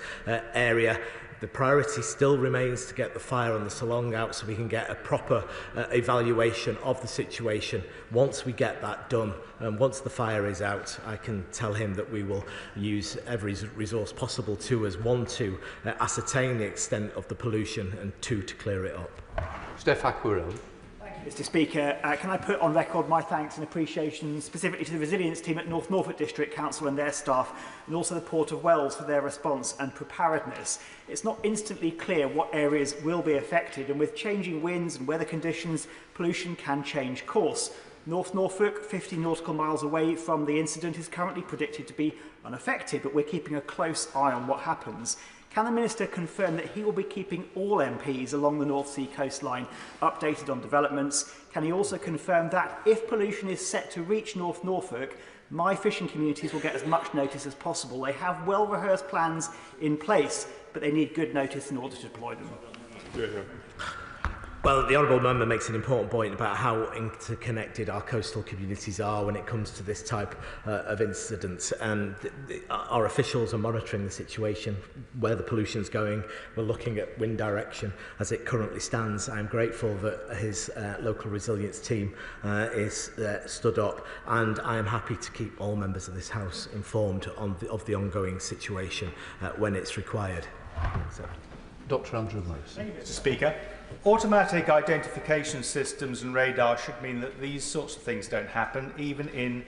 area. The priority still remains to get the fire on the Salong out so we can get a proper evaluation of the situation. Once we get that done, and once the fire is out, I can tell him that we will use every resource possible to, as one, to ascertain the extent of the pollution, and two, to clear it up.
Steph Aquarell.
Mr. Speaker, can I put on record my thanks and appreciation specifically to the resilience team at North Norfolk District Council and their staff, and also the Port of Wells for their response and preparedness. It's not instantly clear what areas will be affected, and with changing winds and weather conditions, pollution can change course. North Norfolk, 50 nautical miles away from the incident, is currently predicted to be unaffected, but we're keeping a close eye on what happens. Can the Minister confirm that he will be keeping all MPs along the North Sea coastline updated on developments? Can he also confirm that if pollution is set to reach North Norfolk, my fishing communities will get as much notice as possible? They have well-rehearsed plans in place, but they need good notice in order to deploy them.
Well, the honourable member makes an important point about how interconnected our coastal communities are when it comes to this type of incidents. And our officials are monitoring the situation, where the pollution is going. We're looking at wind direction as it currently stands. I'm grateful that his local resilience team is stood up, and I am happy to keep all members of this House informed of the ongoing situation when it's required. So.
Dr. Andrew Morris.
Thank you, Mr. Speaker.
Automatic identification systems and radar should mean that these sorts of things don't happen, even in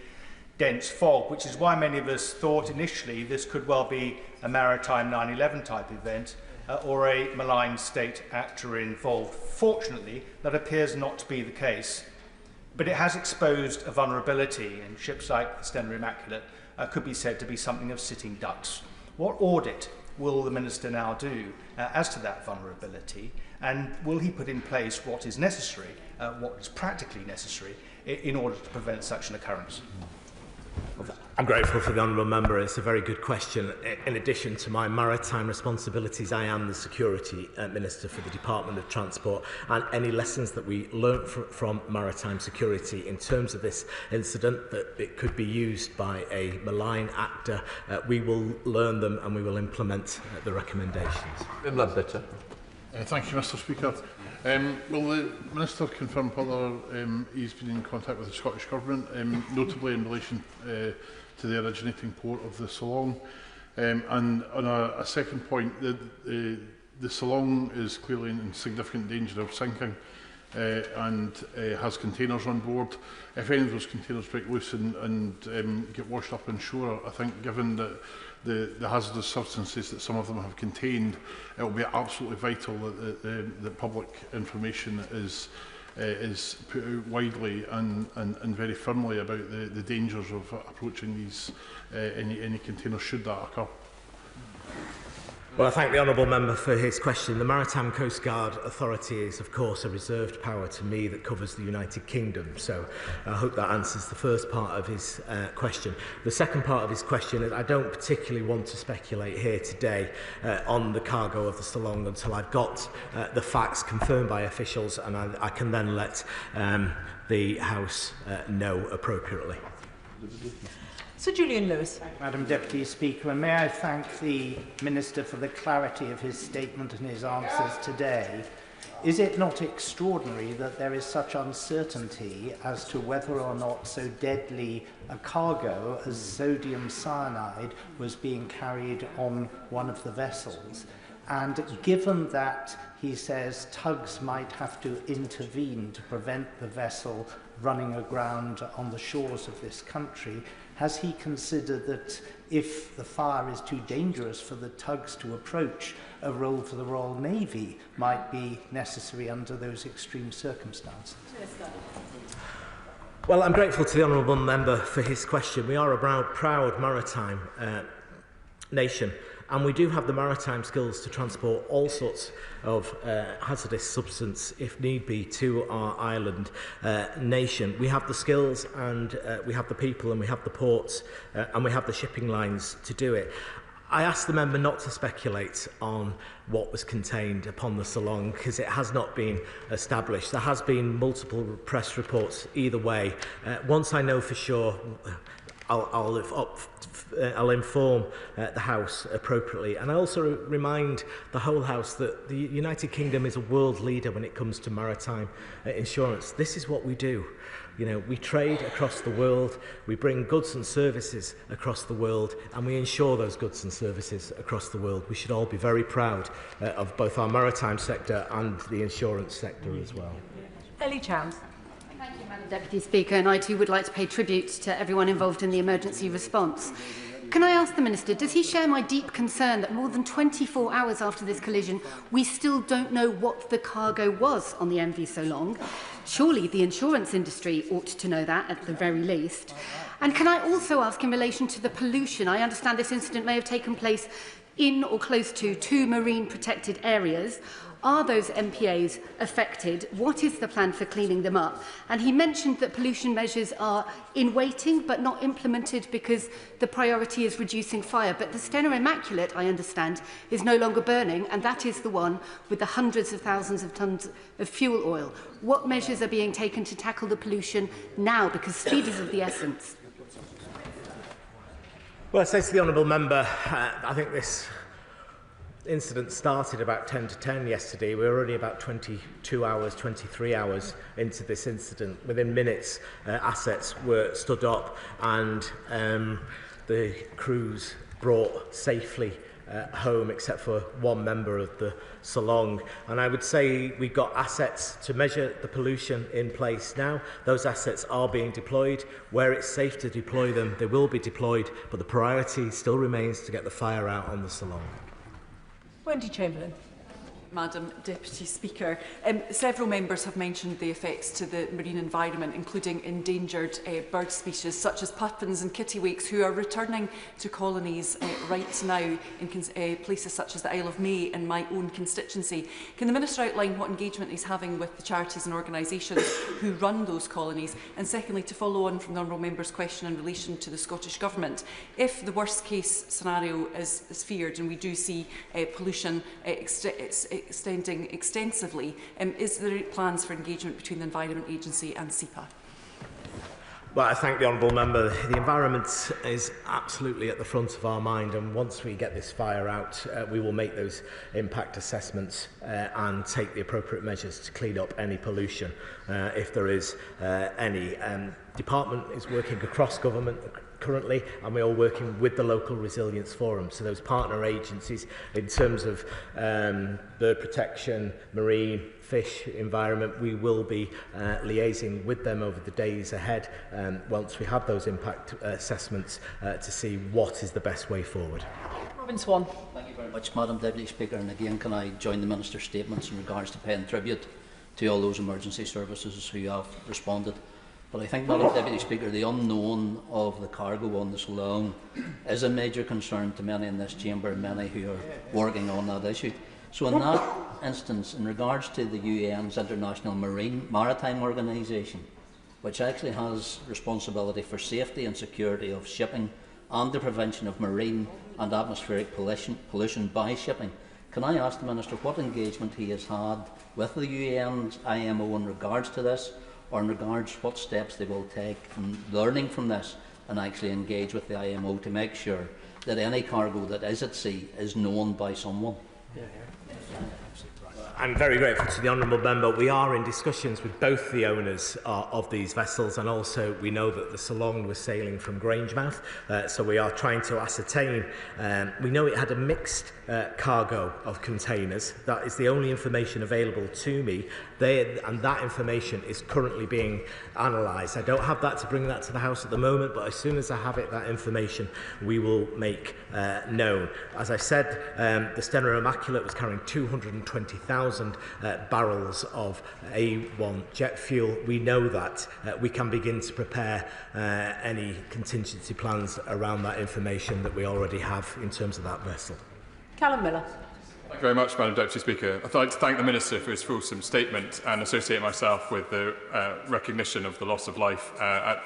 dense fog, which is why many of us thought initially this could well be a Maritime 9/11 type event or a malign state actor involved. Fortunately, that appears not to be the case, but it has exposed a vulnerability, and ships like the Stena Immaculate could be said to be something of sitting ducks. What audit will the Minister now do as to that vulnerability, and will he put in place what is necessary, what is practically necessary, in order to prevent such an occurrence?
I'm grateful for the honourable member. It's a very good question. In addition to my maritime responsibilities, I am the Security Minister for the Department of Transport, and any lessons that we learnt from maritime security in terms of this incident, that it could be used by a malign actor, we will learn them and we will implement the recommendations.
Thank you, Mr. Speaker. Will the Minister confirm whether he's been in contact with the Scottish Government, notably in relation to the originating port of the Solong? And on a second point, the Solong is clearly in significant danger of sinking and has containers on board. If any of those containers break loose and get washed up on shore, I think given that the hazardous substances that some of them have contained, it will be absolutely vital that the public information is put out widely and very firmly about the dangers of approaching these any containers should that occur.
Well, I thank the honourable member for his question. The Maritime Coastguard Authority is, of course, a reserved power to me that covers the United Kingdom. So I hope that answers the first part of his question. The second part of his question is I don't particularly want to speculate here today on the cargo of the Solong until I've got the facts confirmed by officials, and I can then let the House know appropriately.
Sir Julian Lewis.
Madam Deputy Speaker, and may I thank the Minister for the clarity of his statement and his answers today. Is it not extraordinary that there is such uncertainty as to whether or not so deadly a cargo as sodium cyanide was being carried on one of the vessels? And given that, he says, tugs might have to intervene to prevent the vessel running aground on the shores of this country, has he considered that if the fire is too dangerous for the tugs to approach, a role for the Royal Navy might be necessary under those extreme circumstances?
Well, I'm grateful to the honourable member for his question. We are a proud maritime nation, and we do have the maritime skills to transport all sorts of hazardous substance, if need be, to our island nation. We have the skills, and we have the people, and we have the ports, and we have the shipping lines to do it. I asked the member not to speculate on what was contained upon the Solong because it has not been established. There has been multiple press reports either way. Once I know for sure, I'll inform the House appropriately. And I also remind the whole House that the United Kingdom is a world leader when it comes to maritime insurance. This is what we do. You know, we trade across the world, we bring goods and services across the world, and we insure those goods and services across the world. We should all be very proud of both our maritime sector and the insurance sector as well.
Ellie Chams.
Thank you, Madam Deputy Speaker, and I too would like to pay tribute to everyone involved in the emergency response. Can I ask the Minister, does he share my deep concern that more than 24 hours after this collision, we still don't know what the cargo was on the MV Solong? Surely the insurance industry ought to know that at the very least. And can I also ask in relation to the pollution? I understand this incident may have taken place in or close to 2 marine protected areas. Are those MPAs affected? What is the plan for cleaning them up? And he mentioned that pollution measures are in waiting but not implemented because the priority is reducing fire. But the Stena Immaculate, I understand, is no longer burning, and that is the one with the hundreds of thousands of tonnes of fuel oil. What measures are being taken to tackle the pollution now? Because speed is of the essence.
Well, I say to the honourable member, I think this incident started about 10 to 10 yesterday. We were only about 22 hours, 23 hours into this incident. Within minutes, assets were stood up and the crews brought safely home except for one member of the salon. And I would say we've got assets to measure the pollution in place now. Those assets are being deployed. Where it's safe to deploy them, they will be deployed, but the priority still remains to get the fire out on the salon.
Wendy Chamberlain.
Madam Deputy Speaker. Several members have mentioned the effects to the marine environment, including endangered bird species such as puffins and kittiwakes, who are returning to colonies right now in places such as the Isle of May in my own constituency. Can the Minister outline what engagement he's having with the charities and organisations who run those colonies? And secondly, to follow on from the Honourable Member's question in relation to the Scottish Government, if the worst case scenario is feared and we do see pollution extending extensively, is there plans for engagement between the Environment Agency and SEPA?
Well, I thank the Honourable Member. The environment is absolutely at the front of our mind, and once we get this fire out, we will make those impact assessments and take the appropriate measures to clean up any pollution if there is any. Department is working across government currently, and we're all working with the local resilience forum, so those partner agencies in terms of bird protection, marine, fish, environment. We will be liaising with them over the days ahead once we have those impact assessments to see what is the best way forward.
Robin Swan.
Thank you very much, Madam Deputy Speaker, and again can I join the Minister's statements in regards to paying tribute to all those emergency services who have responded. But I think, Madam Deputy Speaker, the unknown of the cargo on this alone is a major concern to many in this chamber and many who are working on that issue. So in that instance, in regards to the UN's International Maritime Organisation, which actually has responsibility for safety and security of shipping and the prevention of marine and atmospheric pollution by shipping, can I ask the Minister what engagement he has had with the UN's IMO in regards to this, or in regards what steps they will take from learning from this and actually engage with the IMO to make sure that any cargo that is at sea is known by someone?
I'm very grateful to the Honourable Member. We are in discussions with both the owners of these vessels, and also we know that the Salon was sailing from Grangemouth, so we are trying to ascertain. We know it had a mixed cargo of containers. That is the only information available to me, and that information is currently being analysed. I don't have that to bring that to the House at the moment, but as soon as I have it, that information we will make known. As I said, the Stena Immaculate was carrying 220,000 barrels of A1 jet fuel. We know that. We can begin to prepare any contingency plans around that information that we already have in terms of that vessel.
Callum Miller.
Thank you very much, Madam Deputy Speaker. I'd like to thank the Minister for his fulsome statement and associate myself with the recognition of the loss of life,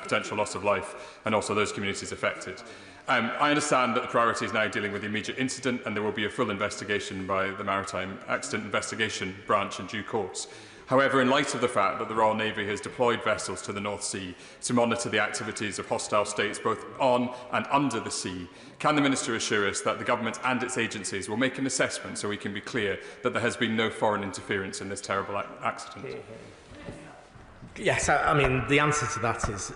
potential loss of life, and also those communities affected. I understand that the priority is now dealing with the immediate incident, and there will be a full investigation by the Maritime Accident Investigation Branch in due course. However, in light of the fact that the Royal Navy has deployed vessels to the North Sea to monitor the activities of hostile states both on and under the sea, can the Minister assure us that the Government and its agencies will make an assessment so we can be clear that there has been no foreign interference in this terrible accident?
Yes, I mean, the answer to that is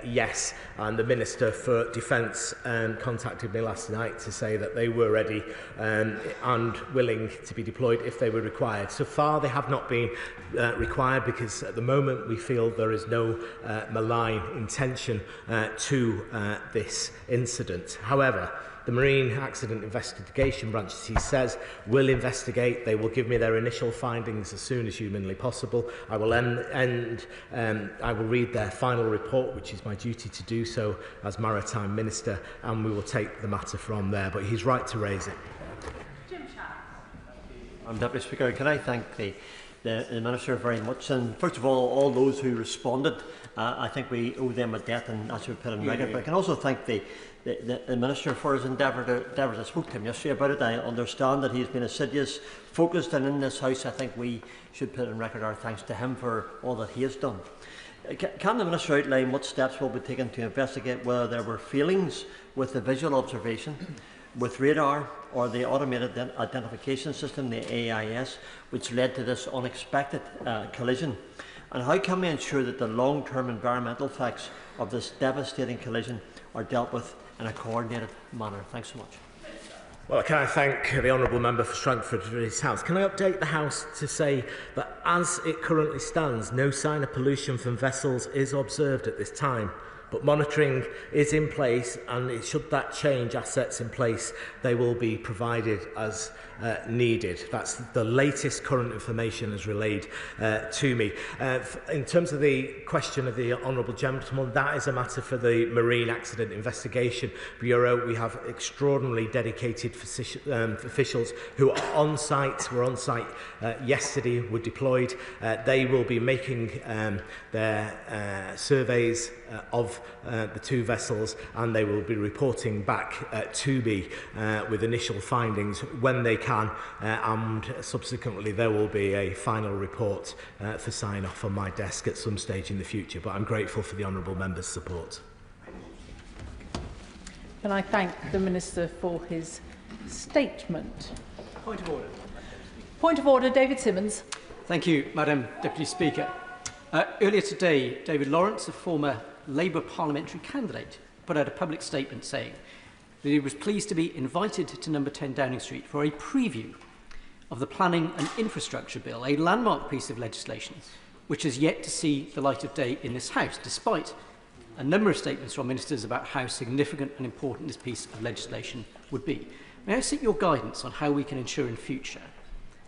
yes, and the Minister for Defence contacted me last night to say that they were ready and willing to be deployed if they were required. So far they have not been required because at the moment we feel there is no malign intention to this incident. However, the Marine Accident Investigation Branch, as he says, will investigate. They will give me their initial findings as soon as humanly possible. I will I will read their final report, which is my duty to do so as Maritime Minister, and we will take the matter from there. But he's right to raise it.
Deputy Speaker, can I thank the Minister very much, and first of all those who responded. I think we owe them a debt, and that should be put on record. But I can also thank the Minister for his endeavours. I spoke to him yesterday about it. I understand that he's been assiduous, focused, and in this House I think we should put on record our thanks to him for all that he has done. Can the Minister outline what steps will be taken to investigate whether there were failings with the visual observation, with radar, or the automated identification system, the AIS, which led to this unexpected collision? And how can we ensure that the long-term environmental effects of this devastating collision are dealt with in a coordinated manner? Thanks so much.
Well, can I thank the Honourable Member for Strangford for his House? Can I update the House to say that as it currently stands, no sign of pollution from vessels is observed at this time. But monitoring is in place, and should that change, assets in place, they will be provided as needed. That's the latest current information as relayed to me. In terms of the question of the Honourable Gentleman, that is a matter for the Marine Accident Investigation Bureau. We have extraordinarily dedicated officials who are on site, were on site yesterday, were deployed. They will be making their surveys of the two vessels, and they will be reporting back to me with initial findings when they can, and subsequently there will be a final report for sign-off on my desk at some stage in the future. But I'm grateful for the Honourable Member's support.
Can I thank the Minister for his statement?
Point of order.
Point of order, David Simmons.
Thank you, Madam Deputy Speaker. Earlier today, David Lawrence, a former Labour parliamentary candidate, put out a public statement saying that he was pleased to be invited to number 10 Downing Street for a preview of the Planning and Infrastructure Bill, a landmark piece of legislation which has yet to see the light of day in this House, despite a number of statements from ministers about how significant and important this piece of legislation would be. May I seek your guidance on how we can ensure in future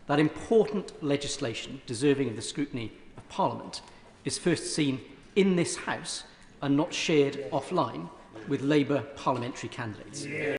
that important legislation deserving of the scrutiny of Parliament is first seen in this House and not shared offline with Labour parliamentary candidates?